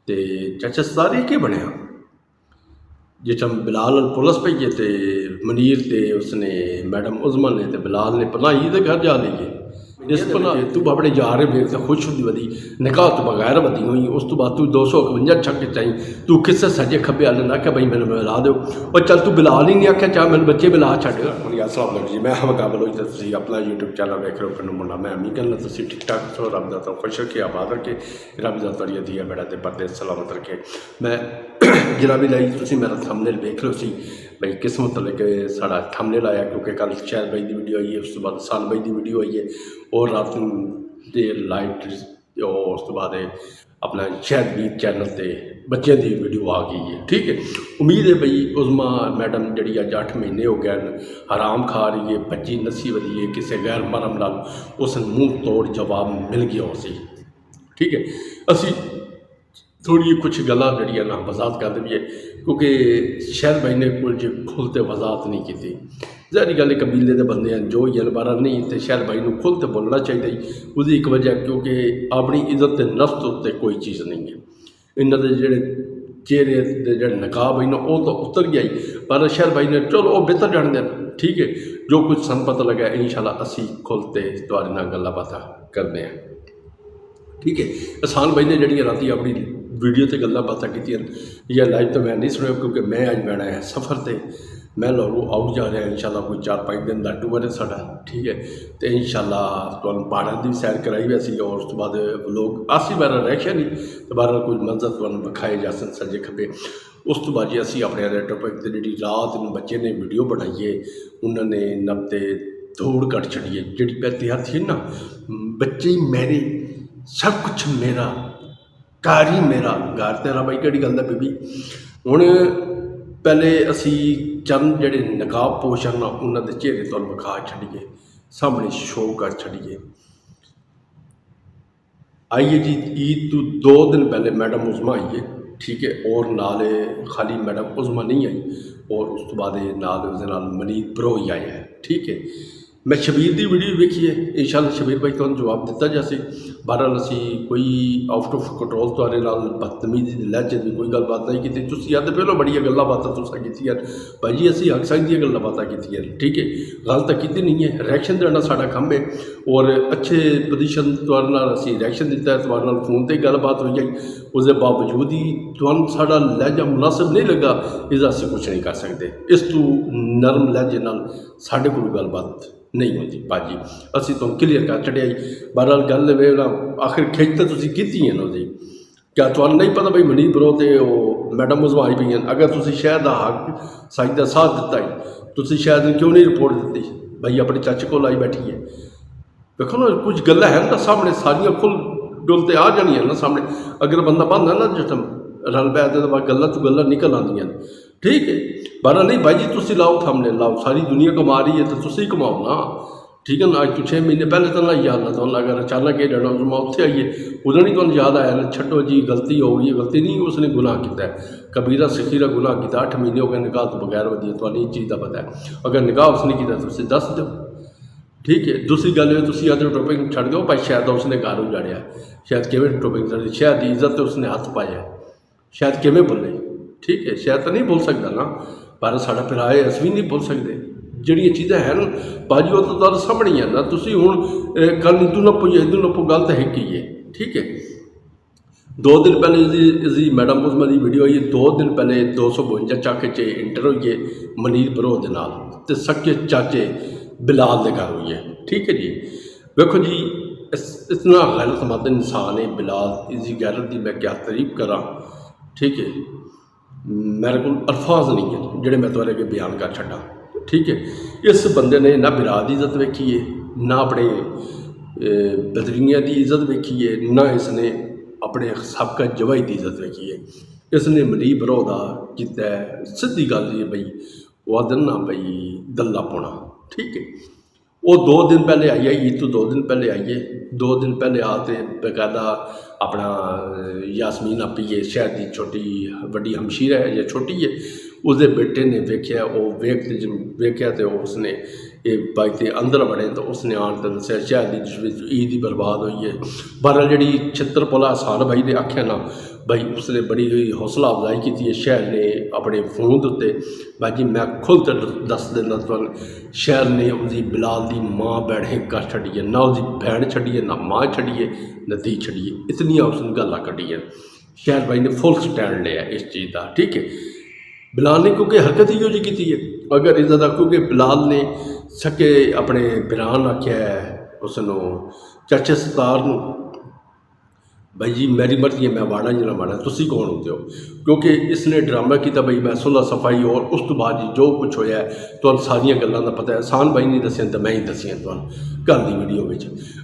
तो चाचा सारे के बनया जिस बिलाल पुलिस पई है तो मनीर तो उसने मैडम उजमा ने तो बिलाल ने पनाही के घर जा लीए जिस पनाह तू अपने यार मेरे से खुश होती वधी निकाह तो बगैर वधी हुई उस तो बाद तू 251 छक चाई तू किसे सजे खब्बे वाले ना आख्या बई मैंने मिला दो और चल तू बिलाल ही नहीं आख्या चाह मैंने बच्चे बिला छड़ अस्सलाम जी मैं मुकाबल होई तुसीं अपना यूट्यूब चैनल देख रहे हो पिंड मुंडा मैं अमी कहना तुसीं ठीक ठाक सो रब दा तो खुश रखे आबाद रखे रब दा तोड़िया दिया बेड़ा ते पर्दे सलामत रखे मैं जनाबी लाई तुसीं मेरा थंबनेल देख लो सी बई किस मतलब के साड़ा थंबनेल आया क्योंकि कल शहर बई की वीडियो आई है उस तो बाद साल बई की वीडियो आई है और रात के लाइट और उस तो बाद अपना शहर बीत चैनल से बच्चों की वीडियो आ गई है ठीक है। उम्मीद है बई उजमा मैडम जी अज 8 महीने हो गए हराम खा रही है बच्ची नसी वधी है किसी गैर मरम नाल उस मुँह तोड़ जवाब मिल गया उसी ठीक है। असी थोड़ी कुछ गल्लां जड़ियां ना वजाहत कर देवीए क्योंकि शहर भाई ने कुछ खुलते वजाहत नहीं की ज़ाहिर गल कबीले के बंदे हैं जो ही बारा नहीं तो शहर भाई को खुल तो बोलना चाहिए उसकी एक वजह क्योंकि अपनी इज्जत नफ्स उत्ते कोई चीज़ नहीं है इन्हों के जोड़े चेहरे के जो नकाब ही ना वो तो उतर गया ही पर शहर भाई ने चलो वो बेहतर जान दें ठीक है जो कुछ सन पता लगा इंशाल्लाह असी खुलते तुहाडे नाल गल्लां बातां करते हैं ठीक है। एहसान भाई ने जड़ियाँ राती अपनी वीडियो से गल्लां बातां कीतियां या लाइव तो मैं नहीं सुनिया क्योंकि मैं अज बैठा है सफ़र से मैं लाहौरों आउट जा रहा इंशाल्लाह कोई 4-5 दिन का टूर है साडा ठीक है। तो इंशाल्लाह तुहानूं पहाड़ों की सैर कराई वैसी और उस तो बाद लोग आसी बार रैशा नहीं तो बार कोई मंजर तुहानूं विखाए जा सजे खब्बे उस तो बाद जी असी अपने टॉपिक से जी रात में बच्चे ने वीडियो बनाई है उन्होंने नब्बे दौड़ कट छड़ी है जी तैयार थी ना बच्चे मेरे सब कुछ मेरा घर ही मेरा घर तेरा भाई कड़ी गल है बीबी हुण पहले असी चंद जड़े नकाब पोशन ना उन्होंने चेहरे तुहानूं विखा छड़िए सामने शो कर छड़िए आइए जी ईद तो 2 दिन पहले मैडम उजमा आई है ठीक है और नाल खाली मैडम उजमा नहीं आई और उस तो बाद नाल उसदे नाल मनीत ब्रो ही आया है ठीक है। मैं शबीर की वीडियो वेखी है इंशाल्लाह शबीर भाई तुहानूं जवाब दिता जासी बहरहाल असी कोई आउट ऑफ कंट्रोल तुहाडे नाल बदतमीजी लहजे की कोई गलबात नहीं की तुसीं अद पहलों बड़िया गल्लां बातां तुसां कीतियां भाई जी असी हक साई दियां गल्लां बातां कीतियां ठीक है गल तो की नहीं है रिएक्शन देना साडा काम है और अच्छे पोजीशन तुहाडे नाल असी रिएक्शन दिता है तुहाडे नाल फोन पर गलबात हुई है उसके बावजूद ही तुहानूं साडा लहजा मुनासिब नहीं लगा इसदा असी कुछ नहीं कर सकते इस तू नरम लहजे नाल साडे कोल गलबात नहीं होती भाजी असी तुम क्लीयर कर छड़िया बहरहाल गल वे आखिर खिच तो तुसीं कीती है ना जी क्या तुहानूं नहीं पता भाई मनीत ब्रो ते मैडम उजमा आई पई अगर तुसीं शहर का हक साई का साथ दिता ही तुसीं शायद क्यों नहीं रिपोर्ट दी भाई अपने चाचे को आई बैठी है देखो ना कुछ गल्लां हैं ना सामने सारियां खुल डुलते आ जानियां ना सामने अगर बंदा बंद है ना जिस रल पै तो बाद गल्लां तो गल्लां निकल आंदियां ठीक है। बहरहाल नहीं भाई जी तुसीं लाओ थंबनेल लाओ सारी दुनिया कमा रही है तो तुसीं कमाओ ना ठीक है ना। अज तो 6 महीने पहले तो लाई याद ना तुहानूं अगर अचानक ये डना उजमा उत्थे आइए उदों नहीं तुहानूं याद आया ना छड्डो जी गलती हो गई गलती नहीं उसने गुनाह किया है कबीरा सखीरा गुनाह किया 8 महीने हो गए निकाह तो बगैर वधी तुहानूं इस चीज़ का पता है अगर निकाह उसने किया तुसीं दस दो ठीक है। दूसरी गल तुसीं अज टॉपिक छड्ड दो भाई शायद उसने घर उजाड़िया शायद किवें टॉपिक छड्ड शायद की इज्जत उसने हथ पाया शायद किवें बोले ठीक है शायद तो नहीं बोल सकता ना पर साडा भरा है असीं भी नहीं बोल सकते जिहड़ियां चीज़ां हैं भाजी वो तो तुहाडे सामने ही है ना तुसीं हुण कल इदू नप्पो जी इदू नप्पो गल तो है ही है ठीक है। 2 दिन पहले इसकी मैडम उजमा की वीडियो आई है 2 दिन पहले 252 चाके च इंटर हुई है मनीत ब्रो दे नाल ते सक्के चाचे बिलाल दे घर हुई है ठीक है जी। देखो जी इतना गैरतमंद इंसान है बिलाल इसकी गैरत की मैं क्या तारीफ करा ठीक है मेरे को अल्फाज नहीं है जोड़े मैं तुहाडे अगे बयान कर छड्डा ठीक है। इस बंदे ने ना बिरा की इज्जत वेखी है ना अपने बदरीनिया की इज्जत वेखी है ना इसने अपने सबका जवाई की इज्जत वेखी है इसने मनीत ब्रो का किया सीधी गल है बई वो आदन ना बई दल्ला पौना ठीक है। वो 2 दिन पहले आई है ईद तो 2 दिन पहले आई है 2 दिन पहले आते बकायदा अपना यासमीन आपी है शहर की छोटी वड्डी हमशीर है या छोटी है उसके बेटे ने वेख्या वो वेख्या तो उसने ये बाइक के अंदर बड़े तो उसने आन तो दसिया शहर की ईद ही बर्बाद हुई है। बहरहाल जी छित्र पोला एहसान भाई ने आख्या ना भाई उसने बड़ी हौसला अफजाई की है शहर ने अपने फोन के उत्ते। भाई जी मैं खुद दस देना तुहानूं, शहर ने उसकी बिलाल की माँ बैठे कर छड़ी है, ना उसकी भैन छड़ी है, ना माँ छड़ी है, ना धी छड़ी है। इतनिया उसने गल्लां कड्डियां। शहर भाई ने फुल स्टैंड लिया इस चीज़ का, ठीक है। बिलाल ने क्योंकि हरकत ही जी की है अगर इदा क्योंकि बिलाल ने सके अपने बिरान आख्या है उसनों चाचे सरदार नूं, भाई जी मेरी मर्जी है मैं वाड़ा जी ना वाड़ा, तुसी कौन होते हो। क्योंकि इसने ड्रामा किया भाई मैं सुलह सफाई और उस तो बाद जी जो कुछ होया है तो सारिया गल्लां का पता है। आसान भाई नहीं दसिया तो मैं ही दसिया तुहानूं कल की वीडियो में।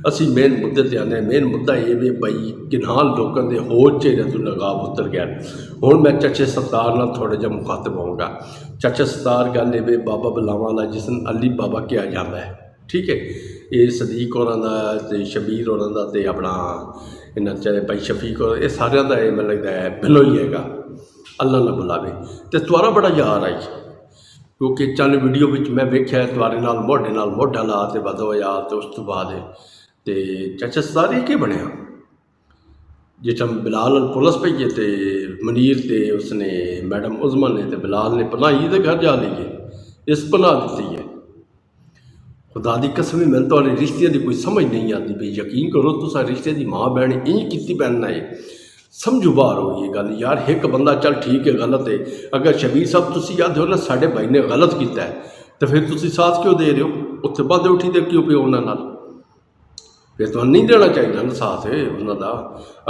असी मेन मुद्दे ते आने, मेन मुद्दा ये भी भाई किन्हां लोगों के होर चेहरे तो नकाब उतर गया। हुण मैं चाचे सरदार नाल थोड़ा जिहा मुखातब होऊंगा। चाचा सरदार गल ये बाबा बुलावा वाला जिसन अली बाबा कहा जाता है, ठीक है। ये सदीक होरां दा ते शबीर होरां दा ते अपना इन्हां चाहे भाई शफीक और ये सारियां दा ये मैं लगता है बिलो ही हैगा, अल्लाह ना बुलावे। तो तुआरा बड़ा यार आई क्योंकि चल वीडियो में मैं वेख्या तुआरे नाल मोढा ला तो बद होया। तो उस तो बाद तो चाचा सरदार ये क्या बनया जिस टाइम बिलाल पुलिस पई है तो मनीर ते उसने मैडम उज़मा ने तो बिलाल ने पनाही तो घर जा लीए, इस पनाह दी है। खुदा की कसम मैंने तो रिश्ते की कोई समझ नहीं आती भाई। यकीन करो तुसा रिश्ते की माँ बहन इंज की पैना है, समझो बाहर हो ये गल यार। एक बंदा चल ठीक है गलत है, अगर शबीर साहब तुसी याद हो ना साढ़े भाई ने गलत किया है तो फिर तुसी साथ क्यों दे रहे हो, उत्थे बंद उठी दे क्यों पे उन्होंने नाल, फिर तो नहीं देना चाहिए ना साथ उन्होंने।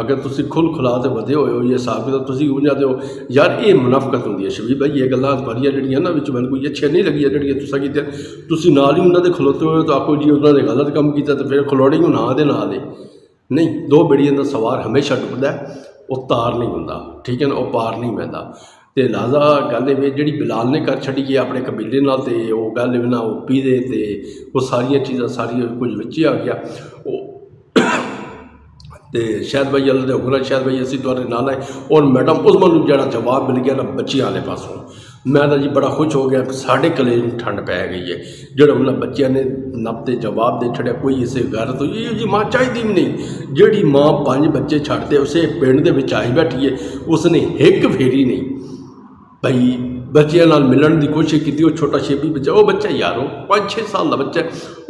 अगर तुसी खुल खुला के बधे हुए हो ये हिसाब किताब तुसी हो जाते हो यार। ये मुनाफकत होंगी है शबीर भाई, ये गल्लां थोड़ियां जिहड़ियां ना विच मैनूं कोई अच्छियां नहीं लगियां जिहड़ियां तुसां कीतियां। तुसी नाल ही उन्होंने खलोते हो तो आखो जी उन्होंने गलत काम किया तो फिर खलोड़ी हो ना दे नाल नहीं। दो बेड़ियां का सवार हमेशा डुबदा है, वो तार नहीं होंदा, ठीक है ना, वो पार नहीं पैंदा। तो लिहाजा गल जी बिलाल ने कर छड़ी है अपने कबीले नाल ते वो गल ना वो पीदे ते वो सारिया चीज़ां सारिया कुछ विच ही आ गया। तो शायद भाई अल्लाह दे हुक्म शायद भाई असीं तुहाडे नाल आए। और मैडम उज़मा नूं जिहड़ा जवाब मिल गया ना बच्चियां वाले पासों, मैं तो जी बड़ा खुश हो गया। साढ़े कलेज में ठंड पै गई है जो उन्होंने बच्चों ने नब ते जवाब दे छड़िया। कोई इसे घर तो ये जी माँ चाहिए भी नहीं जिहड़ी माँ 5 बच्चे छड्डदे उसे पिंड दे विच आई बैठी है, उसने एक फेरी नहीं भाई बच्चों नाल मिलण की कोशिश की। वो छोटा शेबी बच्चा वो बच्चा यार वो 5-6 साल का बच्चा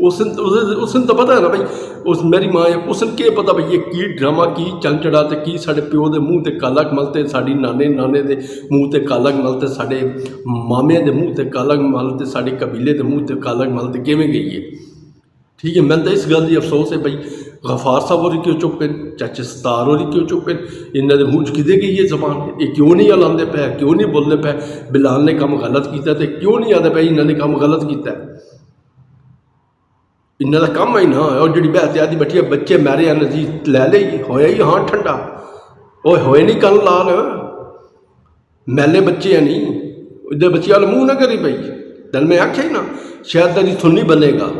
उसने तो पता है ना भाई उस मेरी माँ है उसने क्या पता भाई ये की ड्रामा की चल चढ़ा तो की साढ़े प्यो के मूँह से काला मल तो साड़ी नाने के मूँह से काला मल तो साढ़े मामे के मूँह से काला मल तो साढ़े कबीले के मूँह से काला मल तो किवें गई है, ठीक है। मैं तो इस गल की अफसोस है भाई गफार साहब होरी क्यों चुप हैं, चाचे सरदार होरी क्यों चुप हैं, इन्होंने मूँह किदे गई है जबान, ये क्यों नहीं हिलाते पे, क्यों नहीं बोलते पे। बिलाल ने काम गलत किया तो क्यों नहीं आते पे इन्होंने काम गलत किया। इन्हों का काम ही ना और जी बहते आदि बैठी बच्चे मैरे आने जी लै ले होया ही हाँ ठंडा वो होए नहीं कल लाल मैले बच्चे है नहीं इधर बच्चे वाल मूँह ना करी भाई। दल में आख्या ही ना शायद तेरी थुन्नी बनेगा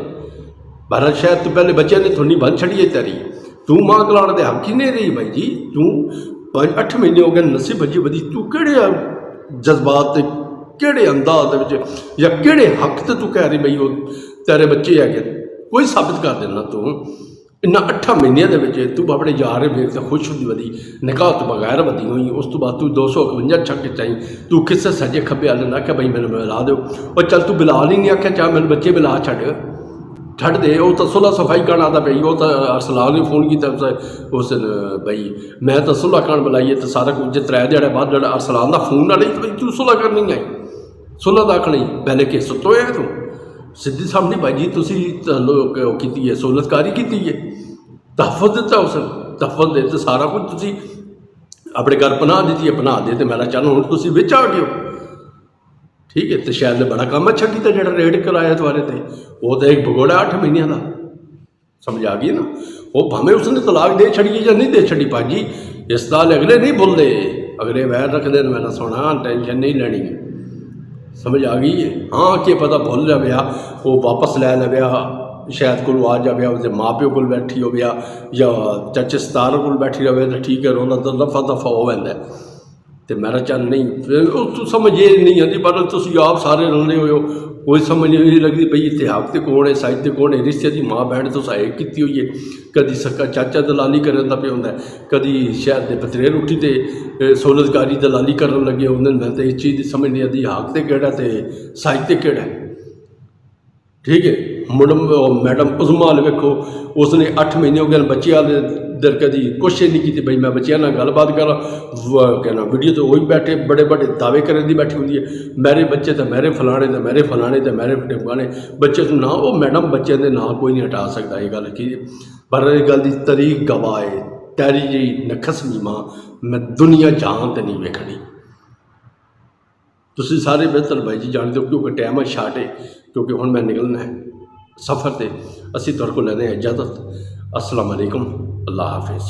भारत शायद तो पहले बच्चे ने थुन्नी बन छड़ी है तेरी, तू माँ गलाने के हक ही नहीं रही भाई जी। तू 5-8 महीने हो गए नसी भजी बदी, तू किहड़े जज्बात किहड़े अंदाज या किहड़े हक से तू कह रही भाई वो तेरे बच्चे है कोई साबित कर देना तू। इन्ना 8 महीनों के तू अपने यार वेख तो खुश होती वधी निकाह तो बगैर वधी हुई। उस तो बाद तू 251 छक चाहिए तू किसे सजे खब्बे वाले ने आख्या भाई मैंने मिला दो और चल तू बिलाल ही नहीं आख्या चाह मैंने बच्चे बिला छड़ दे। वो तो सुलह सफाई करन आता पई वो तो अरसलान ने फोन किया उस दिन भाई मैं तो सुलह करन बुलाई है तो सारा कुछ 3 दिहाड़े बाद जो अरसलान का फोन ना ली तू सुलह करनी आई सुलह आखनी पहले कि सुतो है तू सीधी सामने भाई जी तुसी की है सोलतकारी की है तहफुज़ दिता उसने तहफुज़ दे तो सारा कुछ तुसी अपने घर पनाह दी है पनाह दे तो मेरा चल हुण तुसी विच आ गए हो, ठीक है। तो शायद ने बड़ा काम अच्छा किया जो रेड कराया तुम्हारे ते वो तो एक भगोड़ा 8 महीनों का समझ आ गई ना। वो भावें उसने तलाक दे छड़ी या नहीं दे छड़ी भाजी इस साल अगले नहीं बोलते अगले वैर रखते हैं मैंने सुना टेंशन नहीं लैनी समझ आ गई है। हाँ क्या पता भुल जाए वो वापस लै लिया शायद को आ जाए उसके माँ प्यो को बैठी हो या चाचे सरदार को बैठी रहे तो ठीक है रोना तो दफा दफा हो जाता है तो मेरा चल नहीं फिर उस समझ ये नहीं आती, पर तुम आप सारे रलने हो कोई समझ नहीं लगती भई इतिहास तो कौन है, साहित्य तो कौन है, रिश्ते की माँ बहन तो सहायक की हुई है। कभी सक्का चाचा दलाली करता पे होंगे, कभी शहर के बथेरे रोटी तो सोलतकारी दलाली कर लगे होंगे। मैं तो इस चीज़ की समझ नहीं आती हाक तो केड़ा तो साहित्य केड़ा है। ठीक है, मैडम उज़मा वाल वेखो, उसने 8 महीने हो गए बच्चे वाले दर कभी कोशिश नहीं की भाई मैं बच्चों नाल गलबात करा। कहना वीडियो तो वही बैठे बड़े बड़े दावे करने की बैठी होंगी है, मेरे बच्चे तो मेरे फलाने तो मेरे फलाने तो मेरे टिमकाने बच्चे तो ना वो मैडम बच्चे के ना कोई नहीं हटा सकता। ये गल की पर इस गल की तरीक गवाह है तेरी जी नखसमी माँ मैं दुनिया जहान तो नहीं वेखनी। तुसीं सारे बेहतर भाई जी जानते हो क्योंकि टाइम है शार्ट है, क्योंकि हुण मैं निकलना है सफ़र से। असीं तुहाडे कोल लैंदे इजाज़त। अस्सलाम वालेकुम, अल्लाह हाफिज़।